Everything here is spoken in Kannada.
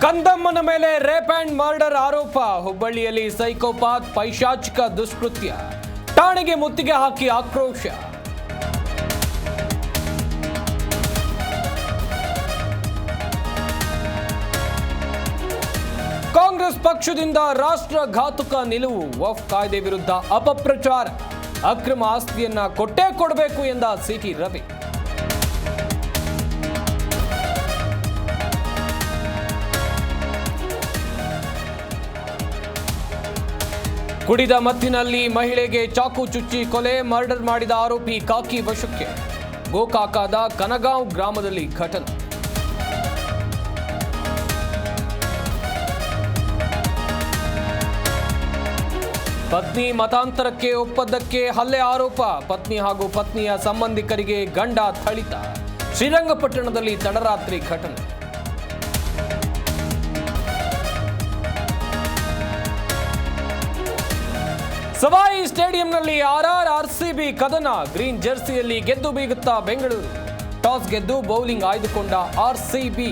ಕಂದಮ್ಮನ ಮೇಲೆ ರೇಪ್ ಅಂಡ್ ಮರ್ಡರ್ ಆರೋಪ. ಹುಬ್ಬಳ್ಳಿಯಲ್ಲಿ ಸೈಕೋಪಾತ್ ಪೈಶಾಚಿಕ ದುಷ್ಕೃತ್ಯ. ಠಾಣೆಗೆ ಮುತ್ತಿಗೆ ಹಾಕಿ ಆಕ್ರೋಶ. ಕಾಂಗ್ರೆಸ್ ಪಕ್ಷದಿಂದ ರಾಷ್ಟ್ರಘಾತುಕ ನಿಲುವು. ವಕ್ಫ್ ಕಾಯ್ದೆ ವಿರುದ್ಧ ಅಪಪ್ರಚಾರ. ಅಕ್ರಮ ಆಸ್ತಿಯನ್ನ ಕೊಟ್ಟೇ ಕೊಡಬೇಕು ಎಂದ ಸಿಟಿ ರವಿ. ಕುಡಿದ ಮತ್ತಿನಲ್ಲಿ ಮಹಿಳೆಗೆ ಚಾಕು ಚುಚ್ಚಿ ಕೊಲೆ, ಮರ್ಡರ್ ಮಾಡಿದ ಆರೋಪಿ ಕಾಕಿ ವಶಕ್ಕೆ. ಗೋಕಾಕದ ಕನಗಾಂವ್ ಗ್ರಾಮದಲ್ಲಿ ಘಟನೆ. ಪತ್ನಿ ಮತಾಂತರಕ್ಕೆ ಒಪ್ಪದ್ದಕ್ಕೆ ಹಲ್ಲೆ ಆರೋಪ. ಪತ್ನಿ ಹಾಗೂ ಪತ್ನಿಯ ಸಂಬಂಧಿಕರಿಗೆ ಗಂಡ ಥಳಿತ. ಶ್ರೀರಂಗಪಟ್ಟಣದಲ್ಲಿ ತಡರಾತ್ರಿ ಘಟನೆ. ಸವಾಯಿ ಸ್ಟೇಡಿಯಂನಲ್ಲಿ ಆರ್ಸಿಬಿ ಕದನ. ಗ್ರೀನ್ ಜೆರ್ಸಿಯಲ್ಲಿ ಗೆದ್ದು ಬೀಗುತ್ತಾ ಬೆಂಗಳೂರು. ಟಾಸ್ ಗೆದ್ದು ಬೌಲಿಂಗ್ ಆಯ್ದುಕೊಂಡ ಆರ್ಸಿಬಿ.